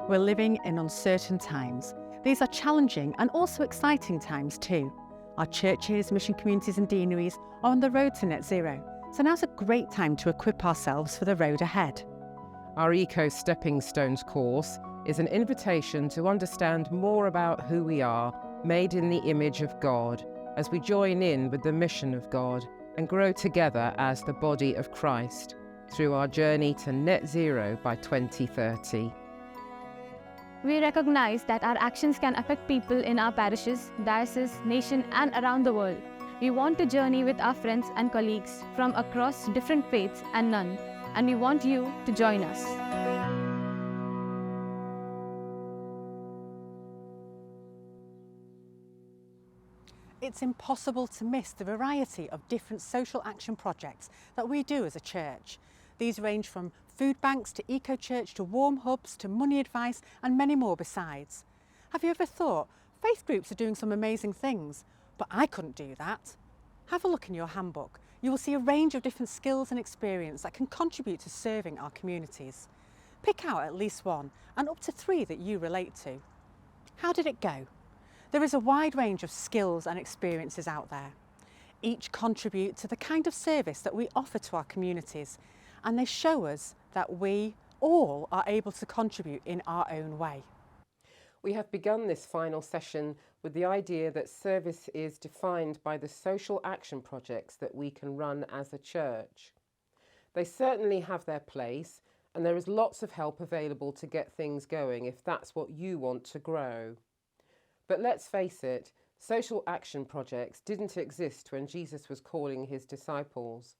We're living in uncertain times. These are challenging and also exciting times too. Our churches, mission communities and deaneries are on the road to net zero, so now's a great time to equip ourselves for the road ahead. Our Eco Stepping Stones course is an invitation to understand more about who we are, made in the image of God, as we join in with the mission of God and grow together as the body of Christ through our journey to net zero by 2030. We recognize that our actions can affect people in our parishes, dioceses, nation and around the world. We want to journey with our friends and colleagues from across different faiths and none, and we want you to join us. It's impossible to miss the variety of different social action projects that we do as a church. These range from food banks to eco-church to warm hubs to money advice and many more besides. Have you ever thought, faith groups are doing some amazing things, but I couldn't do that? Have a look in your handbook. You will see a range of different skills and experience that can contribute to serving our communities. Pick out at least one and up to 3 that you relate to. How did it go? There is a wide range of skills and experiences out there. Each contribute to the kind of service that we offer to our communities, and they show us that we all are able to contribute in our own way. We have begun this final session with the idea that service is defined by the social action projects that we can run as a church. They certainly have their place, and there is lots of help available to get things going if that's what you want to grow. But let's face it, social action projects didn't exist when Jesus was calling his disciples.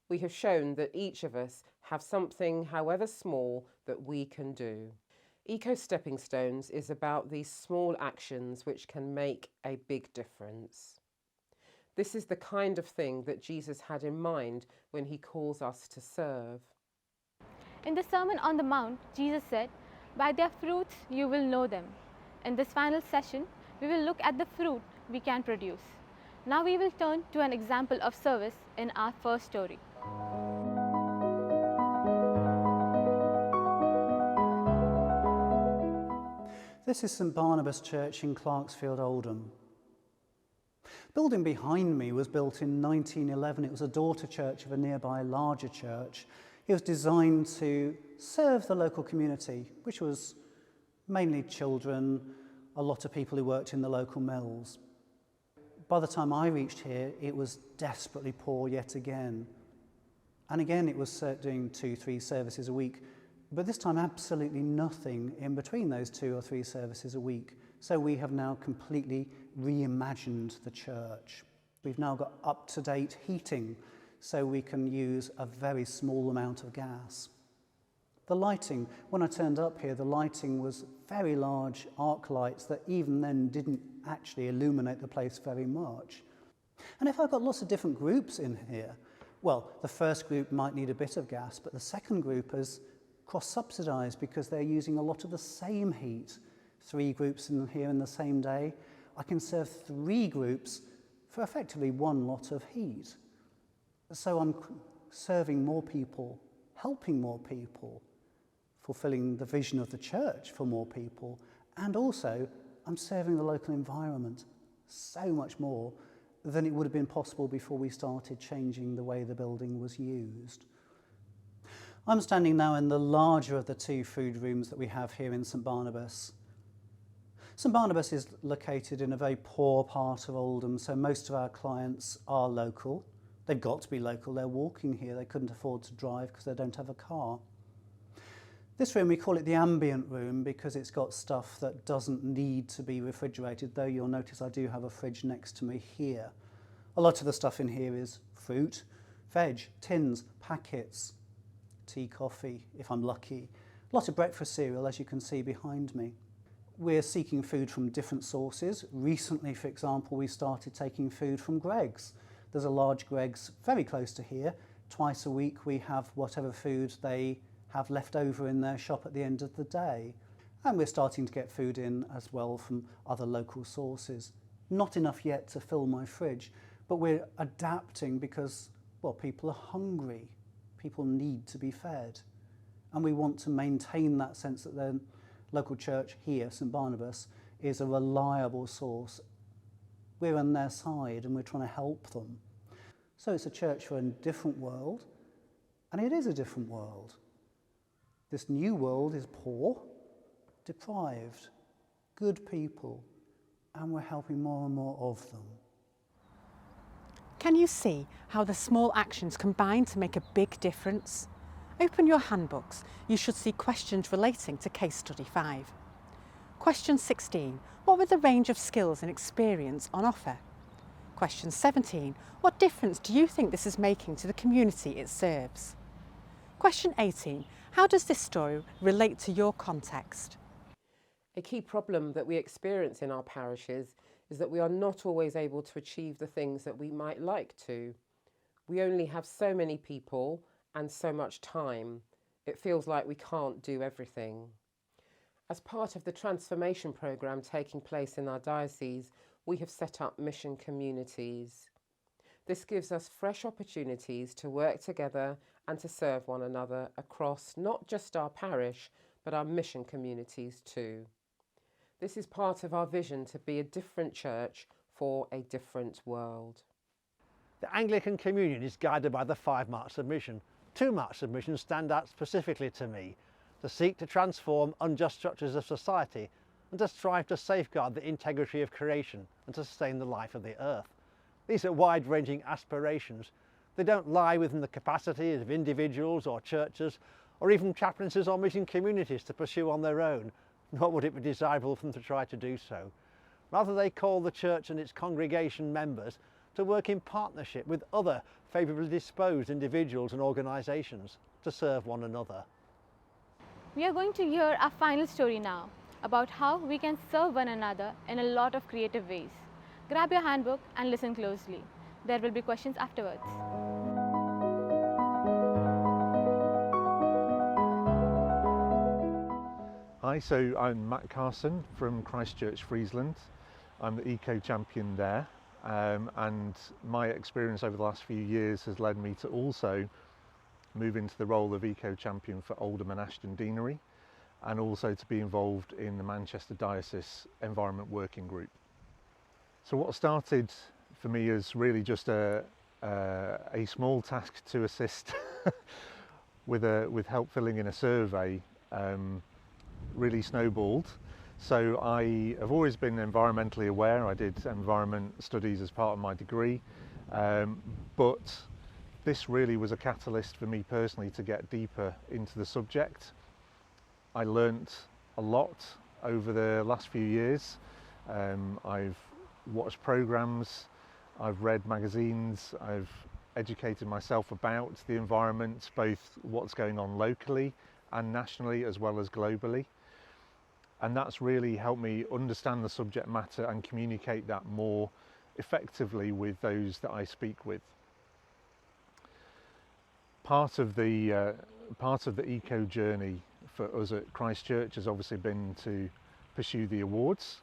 We have shown that each of us have something, however small, that we can do. Eco Stepping Stones is about these small actions which can make a big difference. This is the kind of thing that Jesus had in mind when he calls us to serve. In the Sermon on the Mount, Jesus said, "By their fruits you will know them." In this final session, we will look at the fruit we can produce. Now we will turn to an example of service in our first story. This is St Barnabas Church in Clarksfield, Oldham. The building behind me was built in 1911. It was a daughter church of a nearby larger church. It was designed to serve the local community, which was mainly children, a lot of people who worked in the local mills. By the time I reached here, it was desperately poor yet again. And again, it was doing 2-3 services a week, but this time absolutely nothing in between those 2 or 3 services a week. So we have now completely reimagined the church. We've now got up-to-date heating, so we can use a very small amount of gas. The lighting, when I turned up here, the lighting was very large arc lights that even then didn't actually illuminate the place very much. And if I've got lots of different groups in here, well, the first group might need a bit of gas, but the second group is cross-subsidised because they're using a lot of the same heat. 3 groups in here in the same day. I can serve 3 groups for effectively 1 lot of heat. So I'm serving more people, helping more people, fulfilling the vision of the church for more people, and also I'm serving the local environment so much more than it would have been possible before we started changing the way the building was used. I'm standing now in the larger of the 2 food rooms that we have here in St Barnabas. St Barnabas is located in a very poor part of Oldham, so most of our clients are local. They've got to be local, they're walking here, they couldn't afford to drive because they don't have a car. This room, we call it the ambient room because it's got stuff that doesn't need to be refrigerated, though you'll notice I do have a fridge next to me here. A lot of the stuff in here is fruit, veg, tins, packets, tea, coffee, if I'm lucky. A lot of breakfast cereal, as you can see behind me. We're seeking food from different sources. Recently, for example, we started taking food from Greggs. There's a large Greggs very close to here. Twice a week we have whatever food they have left over in their shop at the end of the day. And we're starting to get food in as well from other local sources. Not enough yet to fill my fridge, but we're adapting because, well, people are hungry. People need to be fed. And we want to maintain that sense that they're Local church here, St Barnabas, is a reliable source. We're on their side and we're trying to help them. So it's a church for a different world, and it is a different world. This new world is poor, deprived, good people, and we're helping more and more of them. Can you see how the small actions combine to make a big difference? Open your handbooks. You should see questions relating to Case Study 5. Question 16. What were the range of skills and experience on offer? Question 17. What difference do you think this is making to the community it serves? Question 18. How does this story relate to your context? A key problem that we experience in our parishes is that we are not always able to achieve the things that we might like to. We only have so many people and so much time. It feels like we can't do everything. As part of the transformation programme taking place in our diocese, we have set up mission communities. This gives us fresh opportunities to work together and to serve one another across not just our parish, but our mission communities too. This is part of our vision to be a different church for a different world. The Anglican Communion is guided by the 5 marks of mission. 2 marks of mission stand out specifically to me: to seek to transform unjust structures of society and to strive to safeguard the integrity of creation and to sustain the life of the earth. These are wide-ranging aspirations. They don't lie within the capacity of individuals or churches or even chaplaincies or mission communities to pursue on their own, nor would it be desirable for them to try to do so. Rather, they call the church and its congregation members to work in partnership with other favourably disposed individuals and organisations to serve one another. We are going to hear our final story now about how we can serve one another in a lot of creative ways. Grab your handbook and listen closely. There will be questions afterwards. Hi, so I'm Matt Carson from Christchurch, Friesland. I'm the Eco Champion there, and my experience over the last few years has led me to also move into the role of Eco Champion for Oldham and Ashton Deanery, and also to be involved in the Manchester Diocese Environment Working Group. So what started for me as really just a small task to assist with help filling in a survey really snowballed. So I have always been environmentally aware. I did environment studies as part of my degree, but this really was a catalyst for me personally to get deeper into the subject. I learnt a lot over the last few years. I've watched programmes, I've read magazines, I've educated myself about the environment, both what's going on locally and nationally as well as globally. And that's really helped me understand the subject matter and communicate that more effectively with those that I speak with. Part of the eco journey for us at Christchurch has obviously been to pursue the awards.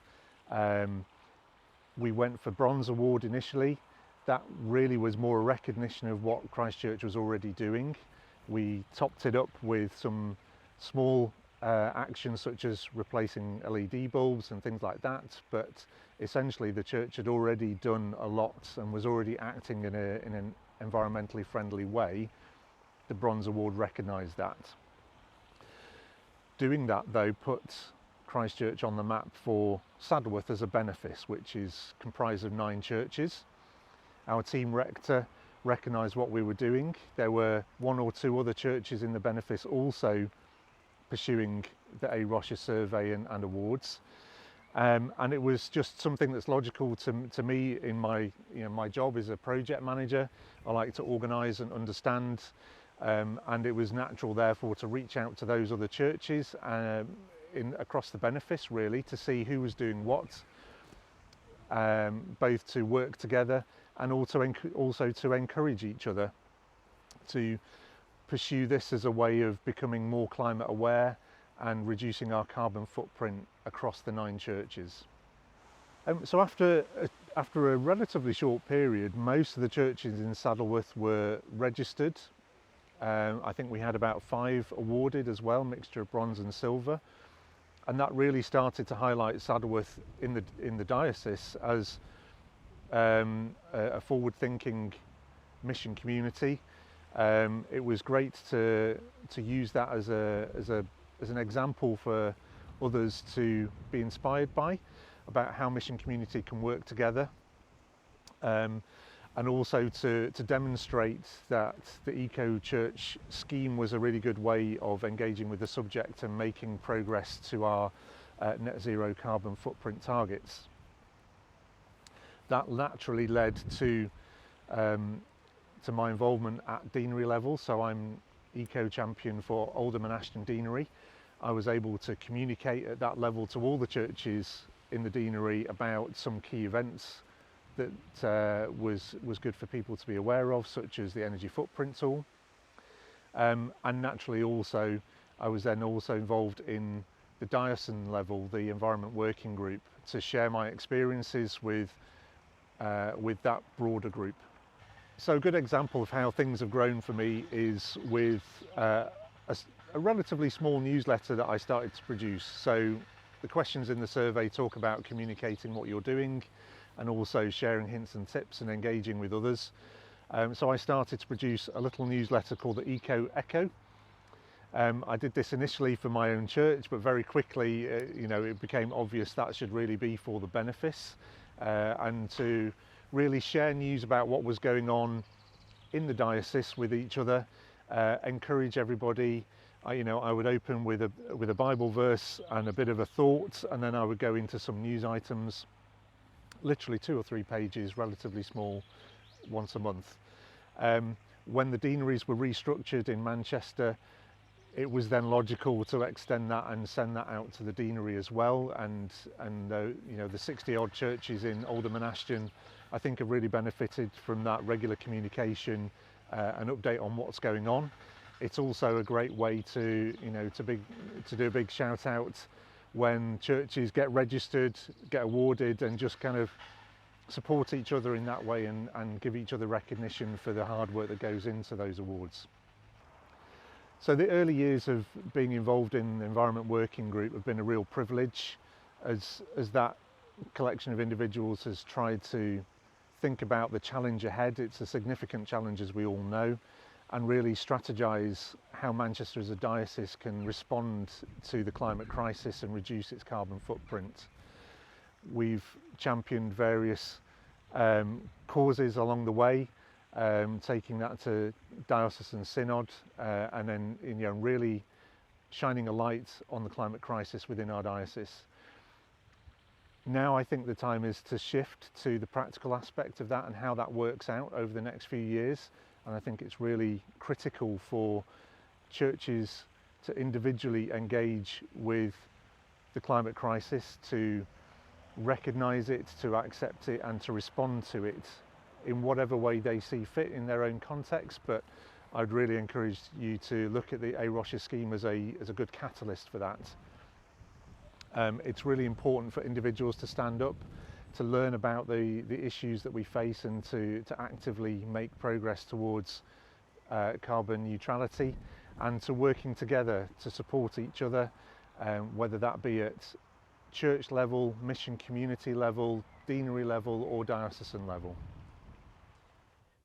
We went for Bronze Award initially. That really was more a recognition of what Christchurch was already doing. We topped it up with some small actions such as replacing LED bulbs and things like that, but essentially the church had already done a lot and was already acting in an environmentally friendly way. The Bronze Award recognised that. Doing that though put Christchurch on the map for Saddleworth as a benefice, which is comprised of 9 churches. Our team rector recognised what we were doing. There were 1 or 2 other churches in the benefice also pursuing the A. Rocha survey and awards, and it was just something that's logical to me in my job as a project manager. I like to organise and understand, and it was natural therefore to reach out to those other churches across the benefice really to see who was doing what, both to work together and also to encourage each other to pursue this as a way of becoming more climate aware and reducing our carbon footprint across the 9 churches. So after a relatively short period, most of the churches in Saddleworth were registered. I think we had about 5 awarded as well, mixture of bronze and silver. And that really started to highlight Saddleworth in the diocese as a forward-thinking mission community. It was great to use that as an example for others to be inspired by, about how mission community can work together, and also to demonstrate that the Eco Church scheme was a really good way of engaging with the subject and making progress to our net zero carbon footprint targets. That naturally led to my involvement at deanery level. So I'm Eco Champion for Oldham and Ashton Deanery. I was able to communicate at that level to all the churches in the deanery about some key events that was good for people to be aware of, such as the energy footprint tool. And naturally also, I was then also involved in the diocesan level, the environment working group, to share my experiences with that broader group. So a good example of how things have grown for me is with a relatively small newsletter that I started to produce. So the questions in the survey talk about communicating what you're doing and also sharing hints and tips and engaging with others. So I started to produce a little newsletter called the Eco Echo. I did this initially for my own church, but very quickly, it became obvious that should really be for the benefice, and to really share news about what was going on in the diocese with each other, encourage everybody. I would open with a Bible verse and a bit of a thought, and then I would go into some news items, literally 2 or 3 pages, relatively small, once a month. When the deaneries were restructured in Manchester, it was then logical to extend that and send that out to the deanery as well. And the 60 odd churches in Oldham and Ashton, I think, have really benefited from that regular communication and update on what's going on. It's also a great way to do a big shout out when churches get registered, get awarded, and just kind of support each other in that way and give each other recognition for the hard work that goes into those awards. So the early years of being involved in the Environment Working Group have been a real privilege, as that collection of individuals has tried to think about the challenge ahead. It's a significant challenge, as we all know, and really strategise how Manchester as a diocese can respond to the climate crisis and reduce its carbon footprint. We've championed various causes along the way, taking that to diocesan synod, and then really shining a light on the climate crisis within our diocese. Now I think the time is to shift to the practical aspect of that and how that works out over the next few years. And I think it's really critical for churches to individually engage with the climate crisis, to recognise it, to accept it, and to respond to it in whatever way they see fit in their own context. But I'd really encourage you to look at the A Rocha scheme as a good catalyst for that. It's really important for individuals to stand up, to learn about the issues that we face, and to actively make progress towards carbon neutrality, and to working together to support each other, whether that be at church level, mission community level, deanery level, or diocesan level.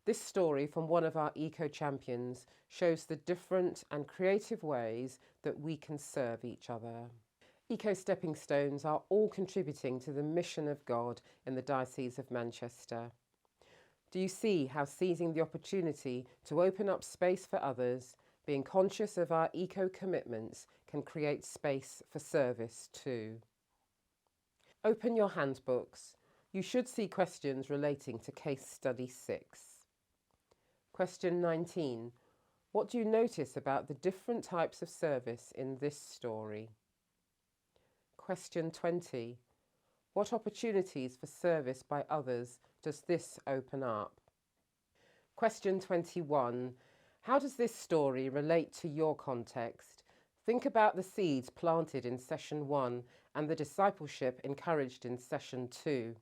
This story from one of our Eco Champions shows the different and creative ways that we can serve each other. Eco Stepping Stones are all contributing to the mission of God in the Diocese of Manchester. Do you see how seizing the opportunity to open up space for others, being conscious of our eco commitments, can create space for service too? Open your handbooks. You should see questions relating to Case Study 6. Question 19. What do you notice about the different types of service in this story? Question 20. What opportunities for service by others does this open up? Question 21. How does this story relate to your context? Think about the seeds planted in Session 1 and the discipleship encouraged in Session 2.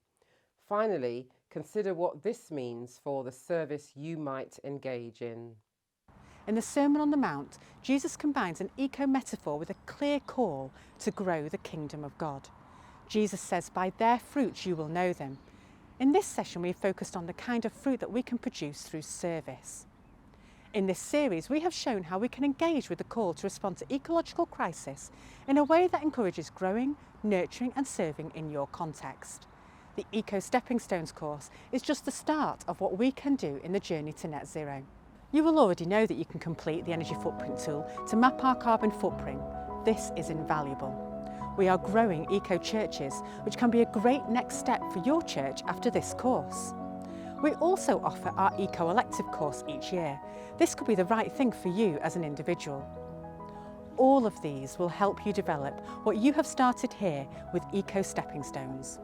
Finally, consider what this means for the service you might engage in. In the Sermon on the Mount, Jesus combines an eco-metaphor with a clear call to grow the kingdom of God. Jesus says, "By their fruits you will know them." In this session, we focused on the kind of fruit that we can produce through service. In this series, we have shown how we can engage with the call to respond to ecological crisis in a way that encourages growing, nurturing and serving in your context. The Eco Stepping Stones course is just the start of what we can do in the journey to net zero. You will already know that you can complete the Energy Footprint tool to map our carbon footprint. This is invaluable. We are growing eco-churches, which can be a great next step for your church after this course. We also offer our Eco-elective course each year. This could be the right thing for you as an individual. All of these will help you develop what you have started here with Eco Stepping Stones.